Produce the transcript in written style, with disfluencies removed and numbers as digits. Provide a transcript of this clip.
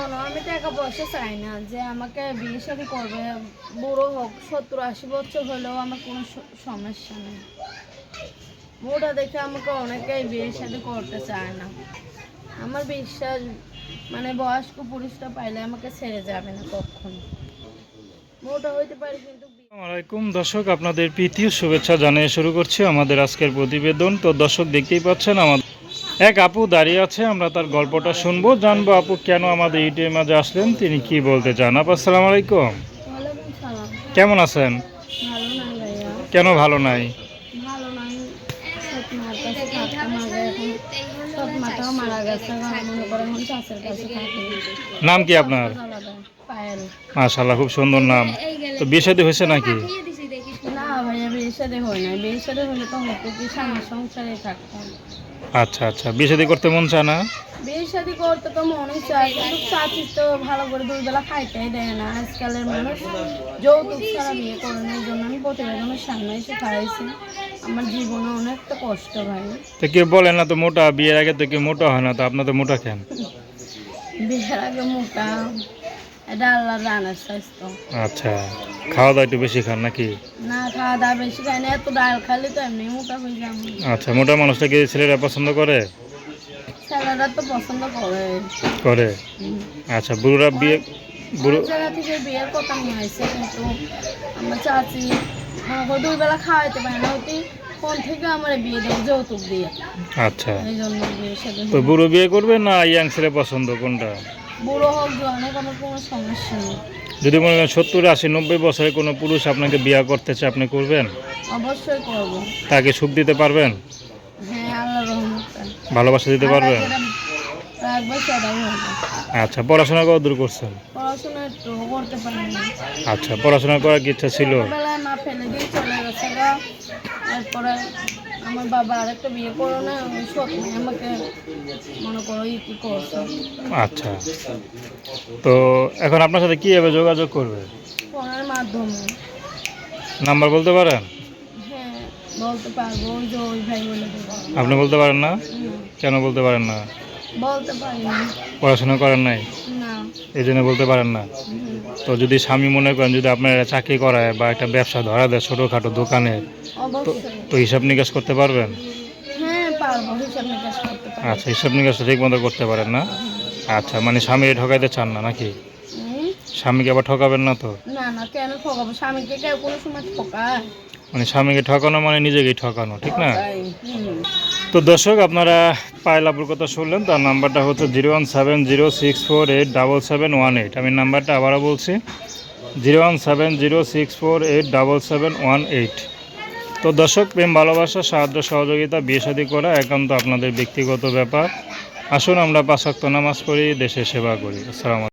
শোনো, আমি টাকা পয়সা চাই না যে আমাকে বিয়ে শাদী করবে। বুড়ো হোক, 70-80 বছর হলেও আমার কোনো সমস্যা নেই। বুড়া দেখে আমাকে অনেকেই বিয়ে শাদী করতে চায় না। আমার বিশ্বাস, মানে বয়স্ক পুরুষটা পাইলে আমাকে ছেড়ে যাবে না কখনো। বুড়োটা হইতে পারে কিন্তু আসসালামাইকুম দর্শক, আপনাদের প্রীতি ও শুভেচ্ছা জানিয়ে শুরু করছি আমাদের আজকের প্রতিবেদন। তো দর্শক, দেখতেই পাচ্ছেন আমাদের এক আপু দাঁড়িয়ে আছে, আমরা তার গল্পটা শুনবো, জানবো আপু কেন আমাদের ইউটিউবের মাঝে আসলেন, তিনি কি বলতে চান। আপু আসসালামু আলাইকুম, ওয়ালাইকুম সালাম। কেমন আছেন? ভালো নাই ভাইয়া, কেন ভালো নাই? ভালো নাই। সৎ মার কাছে থাকতাম আগে, এখন সৎ মাটাও মারা গেছে। মনে করে এখন চাষের কাছে থাকি। নাম কি আপনার? পায়েল। মাশাআল্লাহ, খুব সুন্দর নাম। তো বিয়ে শাদী হয়েছে নাকি? না ভাইয়া, বিয়ে শাদী হয় নাই। বিয়ে শাদী হলে তো হতো কি, স্বামীর সংসারে থাকতাম। আচ্ছা আচ্ছা, বিয়ে শাদী করতে মন চায় না? বিয়ে শাদী করতে তো মনে চায়, কিন্তু চাচি তো ভালো করে 2 বেলা খাইতেই দেয় না। আজকালের মানুষ যৌতুক ছাড়া বিয়ে করে না। এই জন্য আমি প্রতিবেদনের সামনে এসে খাইছি। আমার জীবনে অনেকটা কষ্ট ভাই। তো কেউ বলে না তো মোটা, বিয়ের আগে তো কেউ মোটা হয় না, তো আপনার তো মোটা কেন? বিয়ের আগে মোটা, এটা আল্লাহর রানের স্বাস্থ্য। আচ্ছা, খাওয়া দাওয়া একটু বেশি খান নাকি? না, খাওয়া দাওয়া বেশি খাই না, এত ডাল খালি তো এমনি মোটা হয়ে যাবো। আচ্ছা, মোটা মানুষটা কি ছেলেরা পছন্দ করে? ছেলেরা তো পছন্দ করে। করে। আচ্ছা, বুড়োরা বিয়ে বুড়ো অনেক জায়গা থেকে বিয়ের কথা নিয়ে আসছে, কিন্তু আমার চাচি মনে করো 2 বেলা খাওয়াইতে পারে না। ওটি ফোন থেকে আমার বিয়ে দেবো যৌতুক দিয়ে। আচ্ছা, এই জন্য বিয়ের সাথে তো বুড়ো বিয়ে করবে না ইয়াং ছেলে পছন্দ, কোনটা? বুড়ো হোক জোয়ান হোক, আমার কোনো সমস্যা নেই। যদি মনে করেন 70-80-90 বছরের কোনো পুরুষ আপনাকে বিয়ে করতে চায়, আপনি করবেন? অবশ্যই করবো। তাকে সুখ দিতে পারবেন? হ্যাঁ, আল্লাহ রহমতে ভালোবাসা দিতে আল্লাহ পারবেন? যেটা রাখবে সেটাই হবে। আচ্ছা, পড়াশোনা কত দূর করছেন? পড়াশোনা একটু করতে পারি না। আচ্ছা, পড়াশোনা করার কি ইচ্ছা ছিল? ছোটবেলায় মা ফেলে দিয়ে চলে গেছে গা। এরপরে আমার বাবা আরেকটা বিয়ে করো না, আমি সত্যি আমাকে মনে করো কি করছো। আচ্ছা, তো এখন আপনার সাথে কীভাবে যোগাযোগ করবে? ফোনের মাধ্যমে। নাম্বার বলতে পারেন? হ্যাঁ, বলতে পারবো। ওই যে ওই ভাই বলে দেবো। আপনি বলতে পারেন না? কেন বলতে পারেন না? বলতে পারি না। পড়াশোনা করেন নাই, না। এই জন্য বলতে পারেন না? তো যদি স্বামী মনে করেন যদি আপনার চাকরি করায় বা একটা ব্যবসা ধরা দেয় ছোটোখাটো দোকানে, তো অবশ্যই। তো হিসাব নিকাশ করতে পারবেন? হ্যাঁ, পারবো, হিসাব নিকাশ করতে পারবো। আচ্ছা, হিসাব নিকাশটা ঠিক মতো করতে পারেন না? আচ্ছা, মানে স্বামীকে ঠকাইতে চান না নাকি? হুম। স্বামীকে আবার ঠকাবেন না তো? না না, কেন ঠকাবো? স্বামীকে কেউ কোনো সময় ঠকায়? মানে স্বামীকে ঠকানো মানে নিজেকেই ঠকানো, ঠিক না? ঠকায়। তো দর্শক, আপনারা পায়েল আপুর কথা শুনলেন। তার নাম্বারটা হচ্ছে 01706487718। আমি নাম্বারটা আবারও বলছি, 01706487718। তো দর্শক, প্রেম ভালোবাসা সাহায্য সহযোগিতা বিয়ে শাদী করা একান্ত আপনাদের ব্যক্তিগত ব্যাপার। আসুন আমরা 5 ওয়াক্ত নামাজ পড়ি, দেশের সেবা করি। আসসালামু আলাইকুম।